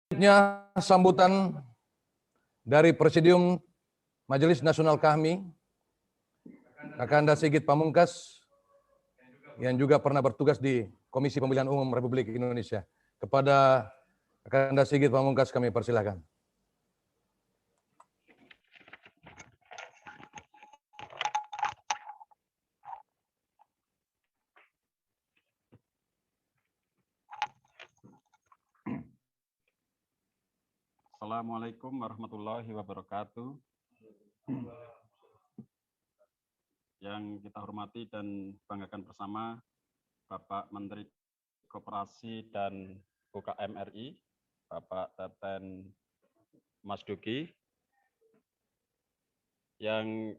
Selanjutnya sambutan dari Presidium Majelis Nasional KAHMI, Kakanda Sigit Pamungkas, yang juga pernah bertugas di Komisi Pemilihan Umum Republik Indonesia. Kepada Kakanda Sigit Pamungkas kami persilahkan. Assalamualaikum warahmatullahi wabarakatuh. Yang kita hormati dan banggakan bersama Bapak Menteri Koperasi dan UKM RI, Bapak Teten Mas Duki. Yang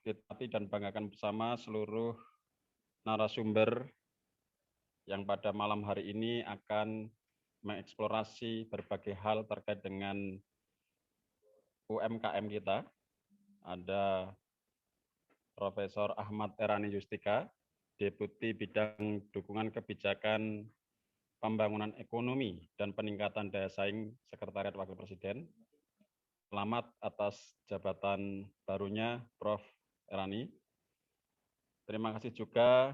kita hormati dan banggakan bersama seluruh narasumber yang pada malam hari ini akan mengeksplorasi berbagai hal terkait dengan UMKM kita. Ada Profesor Ahmad Erani Yustika, Deputi Bidang Dukungan Kebijakan Pembangunan Ekonomi dan Peningkatan Daya Saing Sekretariat Wakil Presiden. Selamat atas jabatan barunya Prof. Erani. Terima kasih juga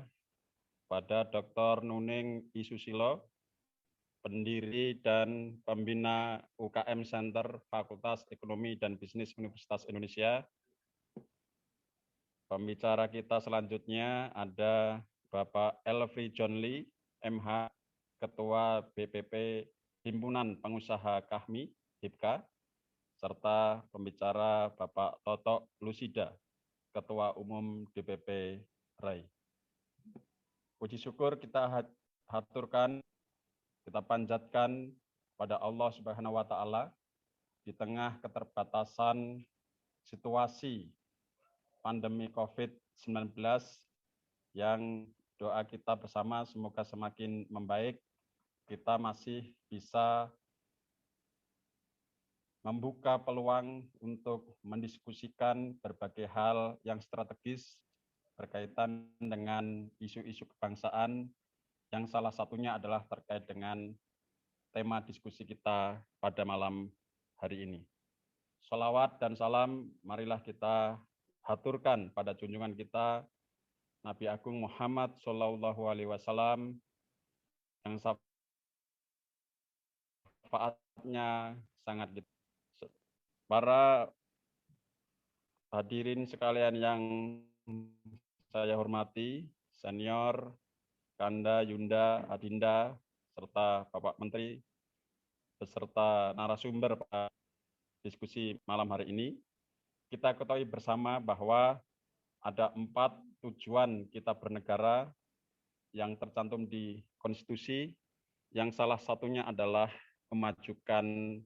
pada Dr. Nuning Isusilo, pendiri dan pembina UKM Center Fakultas Ekonomi dan Bisnis Universitas Indonesia. Pembicara kita selanjutnya ada Bapak Elfri John Lee, MH, Ketua BPP Himpunan Pengusaha KAHMI, HIPKA, serta pembicara Bapak Toto Lusida, Ketua Umum DPP RAI. Puji syukur kita haturkan, kita panjatkan pada Allah Subhanahu wa Ta'ala di tengah keterbatasan situasi pandemi COVID-19 yang doa kita bersama semoga semakin membaik, kita masih bisa membuka peluang untuk mendiskusikan berbagai hal yang strategis berkaitan dengan isu-isu kebangsaan yang salah satunya adalah terkait dengan tema diskusi kita pada malam hari ini. Sholawat dan salam marilah kita haturkan pada junjungan kita Nabi Agung Muhammad Shallallahu Alaihi Wasallam yang syafaatnya sangat gitu. Para hadirin sekalian yang saya hormati, senior, Kanda, Yunda, Adinda, serta Bapak Menteri, beserta narasumber pada diskusi malam hari ini, kita ketahui bersama bahwa ada 4 tujuan kita bernegara yang tercantum di konstitusi, yang salah satunya adalah memajukan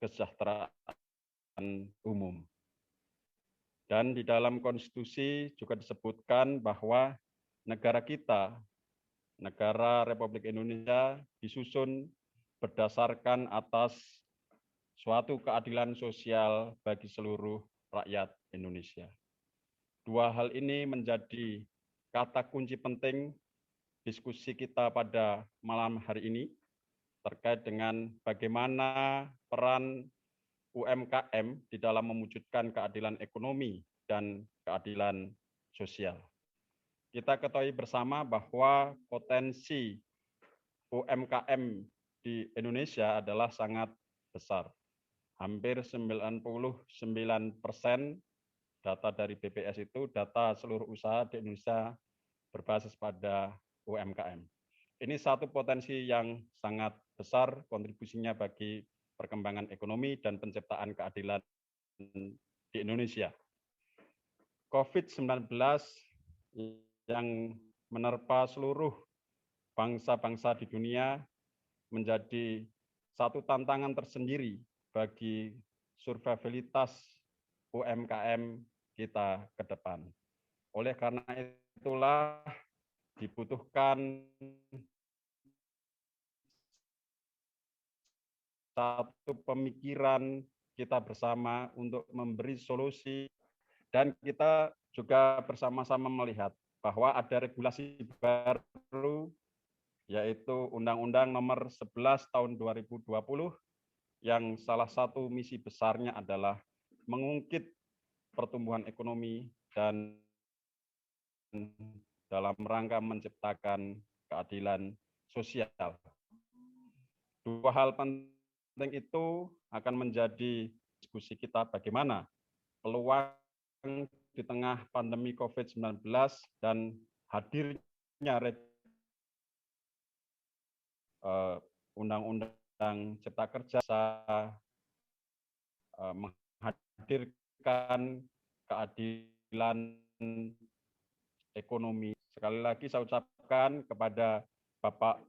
kesejahteraan umum. Dan di dalam konstitusi juga disebutkan bahwa negara kita, negara Republik Indonesia, disusun berdasarkan atas suatu keadilan sosial bagi seluruh rakyat Indonesia. 2 hal ini menjadi kata kunci penting diskusi kita pada malam hari ini terkait dengan bagaimana peran UMKM di dalam mewujudkan keadilan ekonomi dan keadilan sosial. Kita ketahui bersama bahwa potensi UMKM di Indonesia adalah sangat besar. Hampir 99% data dari BPS itu data seluruh usaha di Indonesia berbasis pada UMKM. Ini satu potensi yang sangat besar kontribusinya bagi perkembangan ekonomi dan penciptaan keadilan di Indonesia. COVID-19 yang menerpa seluruh bangsa-bangsa di dunia menjadi satu tantangan tersendiri bagi survivalitas UMKM kita ke depan. Oleh karena itulah dibutuhkan satu pemikiran kita bersama untuk memberi solusi, dan kita juga bersama-sama melihat bahwa ada regulasi baru yaitu Undang-Undang Nomor 11 Tahun 2020 yang salah satu misi besarnya adalah mengungkit pertumbuhan ekonomi dan dalam rangka menciptakan keadilan sosial. Dua hal penting itu akan menjadi diskusi kita bagaimana peluang di tengah pandemi COVID-19 dan hadirnya Undang-Undang Cipta Kerja menghadirkan keadilan ekonomi. Sekali lagi saya ucapkan kepada Bapak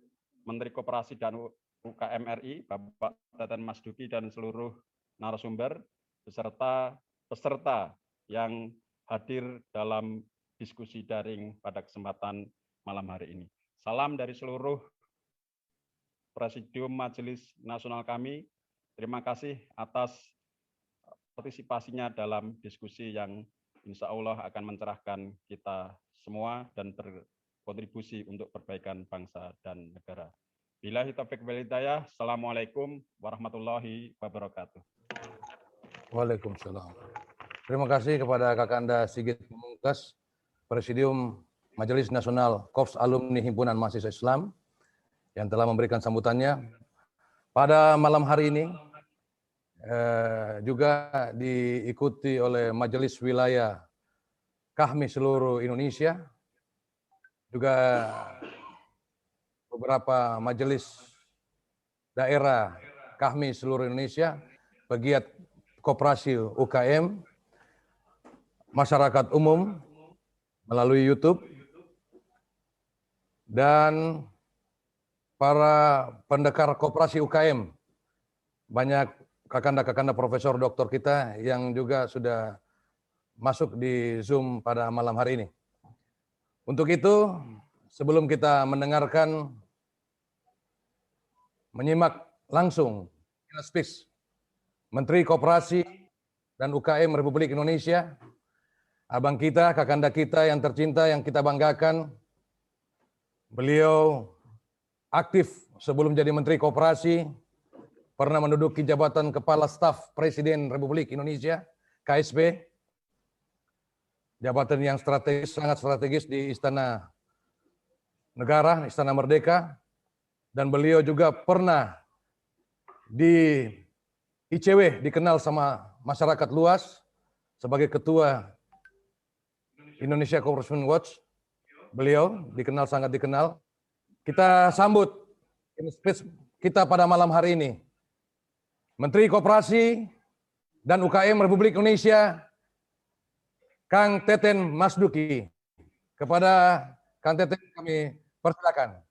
Menteri Koperasi dan UKM RI, Bapak Teten Masduki dan seluruh narasumber beserta peserta yang hadir dalam diskusi daring pada kesempatan malam hari ini. Salam dari seluruh Presidium Majelis Nasional kami. Terima kasih atas partisipasinya dalam diskusi yang insya Allah akan mencerahkan kita semua dan berkontribusi untuk perbaikan bangsa dan negara. Billahi taufiq wal hidayah. Assalamualaikum warahmatullahi wabarakatuh. Waalaikumsalam. Terima kasih kepada Kakanda Sigit Pamungkas, Presidium Majelis Nasional Korps Alumni Himpunan Mahasiswa Islam, yang telah memberikan sambutannya. Pada malam hari ini juga diikuti oleh Majelis Wilayah KAHMI seluruh Indonesia, juga beberapa majelis daerah KAHMI seluruh Indonesia, pegiat koperasi UKM, masyarakat umum melalui YouTube, dan para pendekar koperasi UKM. Banyak kakanda-kakanda profesor doktor kita yang juga sudah masuk di Zoom pada malam hari ini. Untuk itu, sebelum kita menyimak langsung speech Menteri Koperasi dan UKM Republik Indonesia, abang kita, kakanda kita yang tercinta, yang kita banggakan, beliau aktif sebelum jadi Menteri Koperasi, pernah menduduki jabatan Kepala Staf Presiden Republik Indonesia, KSP, jabatan yang strategis, sangat strategis di Istana Negara, Istana Merdeka, dan beliau juga pernah di ICW, dikenal sama masyarakat luas sebagai Ketua Indonesia Corruption Watch. Beliau dikenal, sangat dikenal. Kita sambut speech kita pada malam hari ini, Menteri Koperasi dan UKM Republik Indonesia, Kang Teten Masduki. Kepada Kang Teten kami persilakan.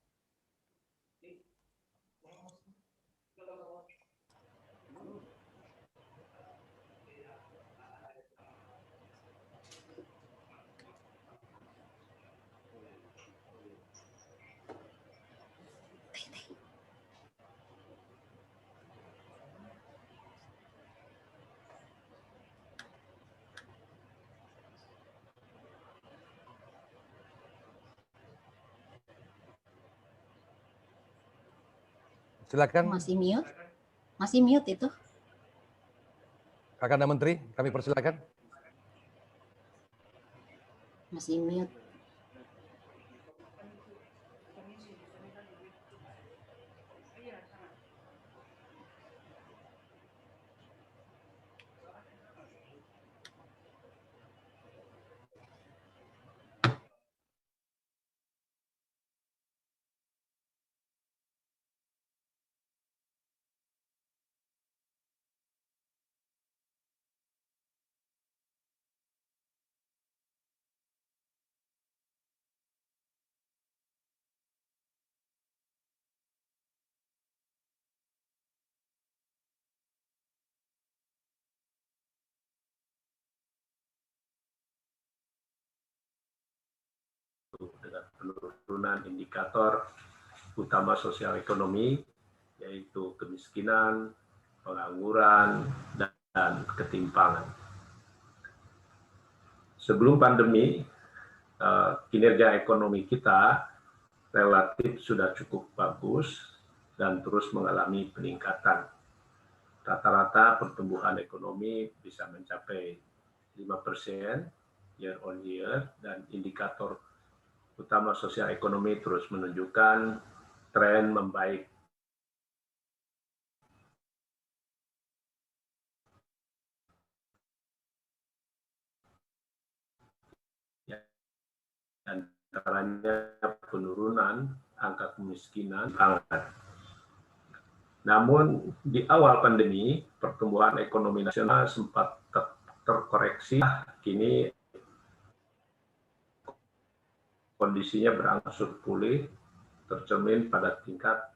Silakan. Masih mute itu. Kakanda Menteri, kami persilakan. Masih mute. Dengan penurunan indikator utama sosial ekonomi, yaitu kemiskinan, pengangguran, dan ketimpangan. Sebelum pandemi, kinerja ekonomi kita relatif sudah cukup bagus dan terus mengalami peningkatan. rata-rata pertumbuhan ekonomi bisa mencapai 5% year on year, dan indikator utama sosial ekonomi terus menunjukkan tren membaik. Antaranya penurunan angka kemiskinan pangan. Namun di awal pandemi, pertumbuhan ekonomi nasional sempat terkoreksi. Kini kondisinya berangsur pulih, tercermin pada tingkat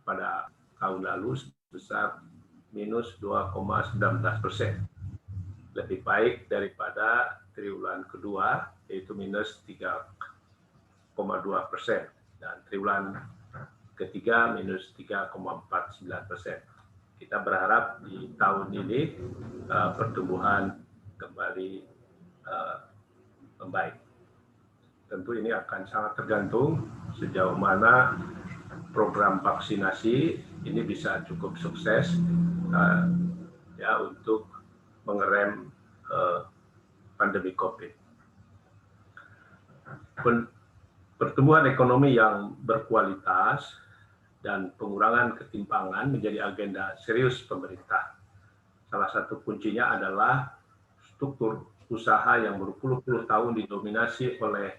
pada tahun lalu sebesar minus 2,19%. Lebih baik daripada triwulan kedua, yaitu minus 3,2%, dan triwulan ketiga minus 3,49%. Kita berharap di tahun ini pertumbuhan kembali membaik. Tentu ini akan sangat tergantung sejauh mana program vaksinasi ini bisa cukup sukses ya untuk mengerem pandemi COVID. Pertumbuhan ekonomi yang berkualitas dan pengurangan ketimpangan menjadi agenda serius pemerintah. Salah satu kuncinya adalah struktur usaha yang berpuluh-puluh tahun didominasi oleh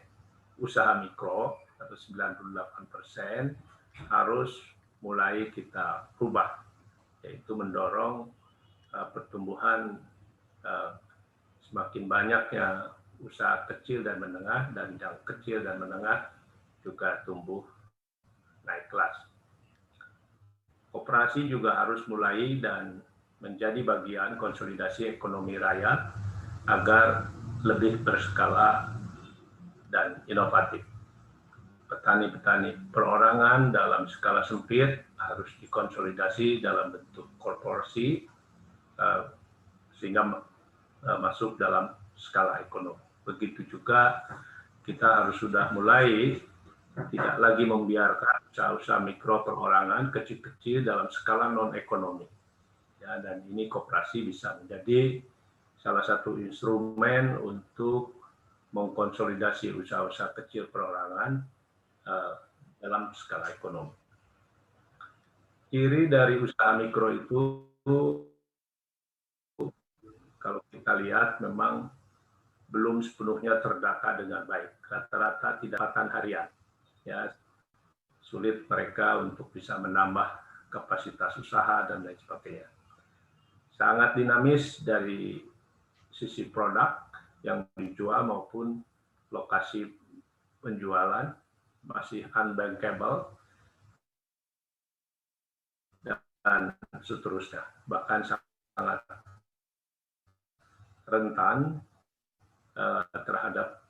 usaha mikro atau 98% harus mulai kita rubah, yaitu mendorong pertumbuhan semakin banyaknya usaha kecil dan menengah, dan yang kecil dan menengah juga tumbuh naik kelas. Koperasi juga harus mulai dan menjadi bagian konsolidasi ekonomi rakyat agar lebih berskala dan inovatif. Petani-petani perorangan dalam skala sempit harus dikonsolidasi dalam bentuk korporasi sehingga masuk dalam skala ekonomi. Begitu juga kita harus sudah mulai tidak lagi membiarkan usaha-usaha mikro perorangan kecil-kecil dalam skala non-ekonomi. Ya, dan ini koperasi bisa menjadi salah satu instrumen untuk mengkonsolidasi usaha-usaha kecil perorangan dalam skala ekonomi. Ciri dari usaha mikro itu, kalau kita lihat, memang belum sepenuhnya terdata dengan baik. Rata-rata tidak akan harian. Ya, sulit mereka untuk bisa menambah kapasitas usaha dan lain sebagainya. Sangat dinamis dari sisi produk yang dijual maupun lokasi penjualan, masih unbankable dan seterusnya. Bahkan sangat rentan terhadap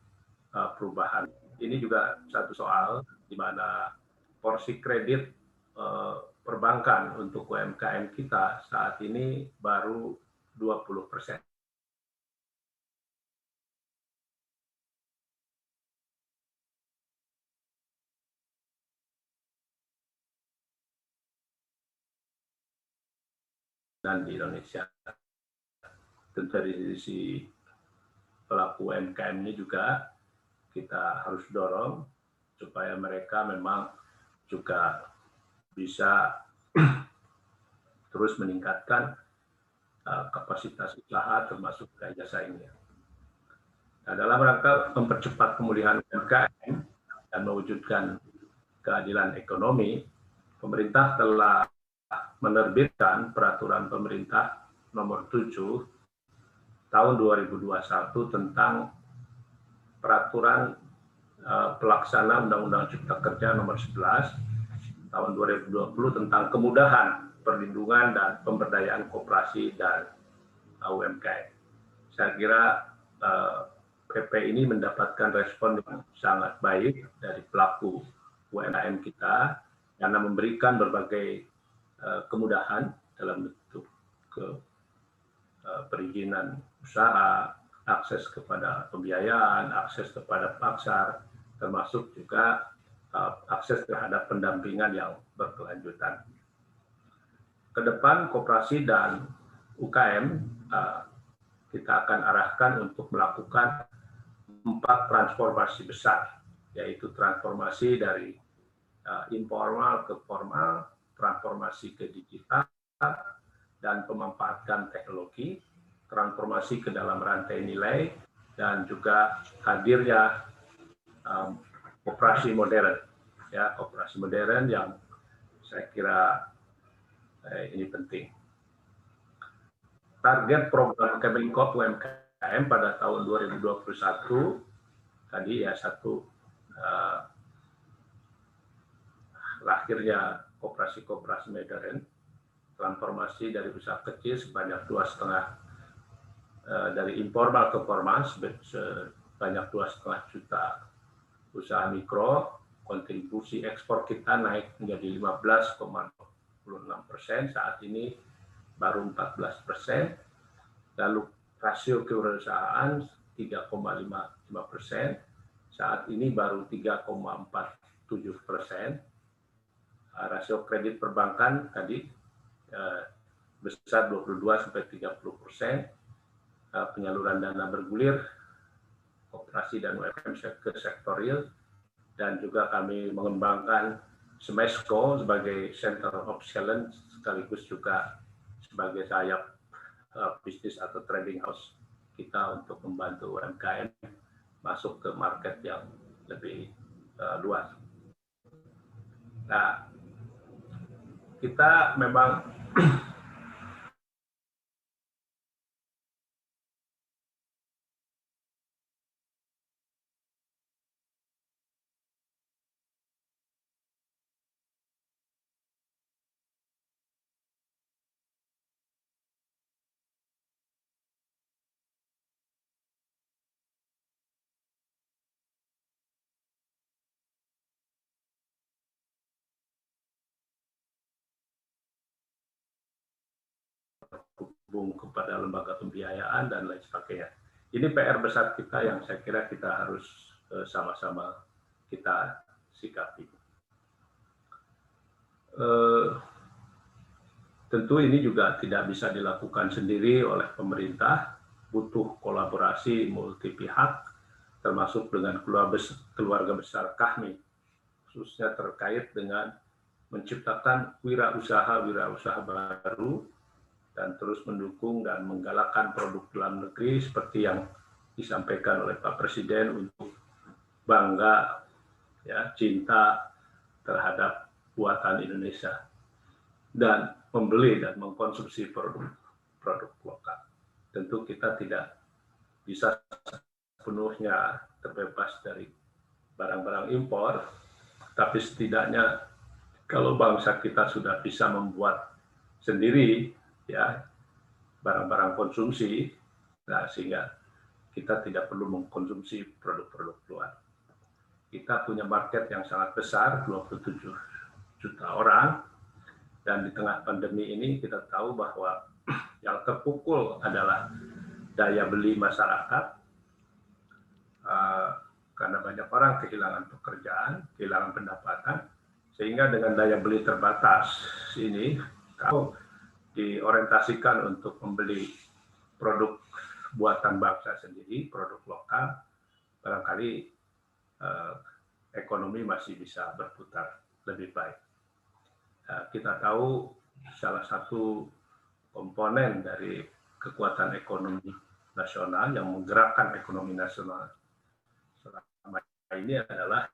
perubahan. Ini juga satu soal di mana porsi kredit perbankan untuk UMKM kita saat ini baru 20%. Dan di Indonesia, tentu dari sisi pelaku UMKM ini juga kita harus dorong supaya mereka memang juga bisa terus meningkatkan kapasitas usaha termasuk daya saingnya. Nah, dalam rangka mempercepat pemulihan UMKM dan mewujudkan keadilan ekonomi, pemerintah telah menerbitkan peraturan pemerintah nomor 7 tahun 2021 tentang peraturan pelaksana Undang-Undang Cipta Kerja nomor 11 tahun 2020 tentang kemudahan perlindungan dan pemberdayaan koperasi dan UMKM. Saya kira PP ini mendapatkan respon yang sangat baik dari pelaku UMKM kita karena memberikan berbagai kemudahan dalam bentuk perizinan usaha, akses kepada pembiayaan, akses kepada pasar, termasuk juga akses terhadap pendampingan yang berkelanjutan. Ke depan, koperasi dan UKM kita akan arahkan untuk melakukan 4 transformasi besar, yaitu transformasi dari informal ke formal, transformasi ke digital, dan pemanfaatan teknologi, transformasi ke dalam rantai nilai, dan juga hadirnya operasi modern, ya, operasi modern yang saya kira ini penting. Target program Kemenkop UMKM pada tahun 2021 tadi ya lahirnya koperasi-koperasi modern, transformasi dari usaha kecil sebanyak 2,5 dari informal ke formal sebanyak 2,5 juta usaha mikro, kontribusi ekspor kita naik menjadi 15,6%, saat ini baru 14%, lalu rasio kewirausahaan 3,55%, saat ini baru 3,47%, rasio kredit perbankan tadi besar 22-30%, penyaluran dana bergulir, koperasi dan UMKM ke sektor real, dan juga kami mengembangkan Smesco sebagai Center of Excellence sekaligus juga sebagai sayap bisnis atau trading house kita untuk membantu UMKM masuk ke market yang lebih luas. Nah, kita memang hubung kepada lembaga pembiayaan dan lain sebagainya. Ini PR besar kita yang saya kira kita harus sama-sama kita sikapi. Tentu ini juga tidak bisa dilakukan sendiri oleh pemerintah, butuh kolaborasi multi pihak, termasuk dengan keluarga besar kami, khususnya terkait dengan menciptakan wirausaha baru, dan terus mendukung dan menggalakkan produk dalam negeri seperti yang disampaikan oleh Pak Presiden untuk bangga, ya, cinta terhadap buatan Indonesia dan membeli dan mengkonsumsi produk lokal. Tentu kita tidak bisa sepenuhnya terbebas dari barang-barang impor, tapi setidaknya kalau bangsa kita sudah bisa membuat sendiri, ya, barang-barang konsumsi, nah, sehingga kita tidak perlu mengkonsumsi produk-produk luar. Kita punya market yang sangat besar, 27 juta orang, dan di tengah pandemi ini kita tahu bahwa yang terpukul adalah daya beli masyarakat, karena banyak orang kehilangan pekerjaan, kehilangan pendapatan, sehingga dengan daya beli terbatas ini, kalau diorientasikan untuk membeli produk buatan bangsa sendiri, produk lokal, barangkali ekonomi masih bisa berputar lebih baik. Kita tahu salah satu komponen dari kekuatan ekonomi nasional yang menggerakkan ekonomi nasional selama ini adalah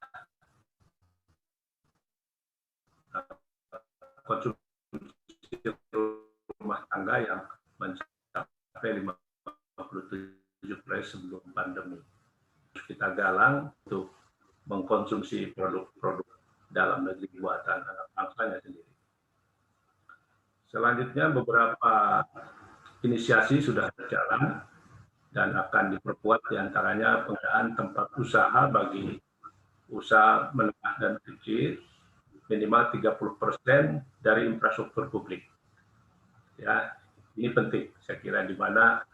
konsumsi rumah tangga yang mencapai 57% sebelum pandemi. Kita galang untuk mengkonsumsi produk-produk dalam negeri buatan anak bangsanya sendiri. Selanjutnya beberapa inisiasi sudah berjalan dan akan diperkuat, diantaranya pengadaan tempat usaha bagi usaha menengah dan kecil minimal 30% dari infrastruktur publik. Ya, ini penting, saya kira, di mana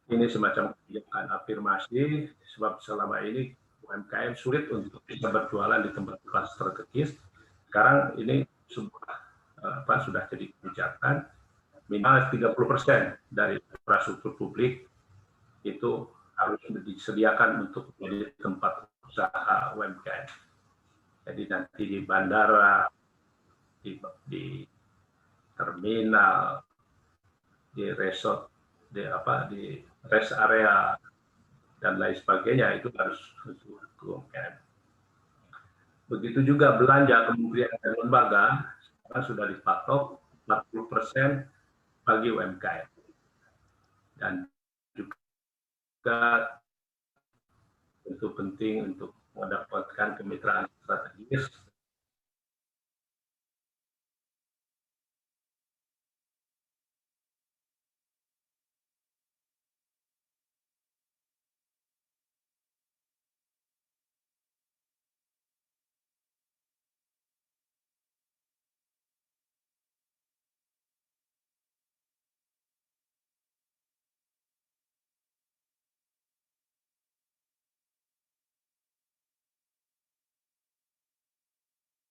ini semacam kebijakan afirmasi, sebab selama ini UMKM sulit untuk bisa berjualan di tempat-tempat strategis. Sekarang ini sudah jadi kebijakan minimal 30% dari infrastruktur publik itu harus disediakan untuk menjadi tempat usaha UMKM. Jadi nanti di bandara, di terminal, di resort, di rest area dan lain sebagainya itu harus untuk UMKM. Begitu juga belanja kementerian dan lembaga sekarang sudah dipatok 40% bagi UMKM. Dan juga tentu penting untuk mendapatkan kemitraan strategis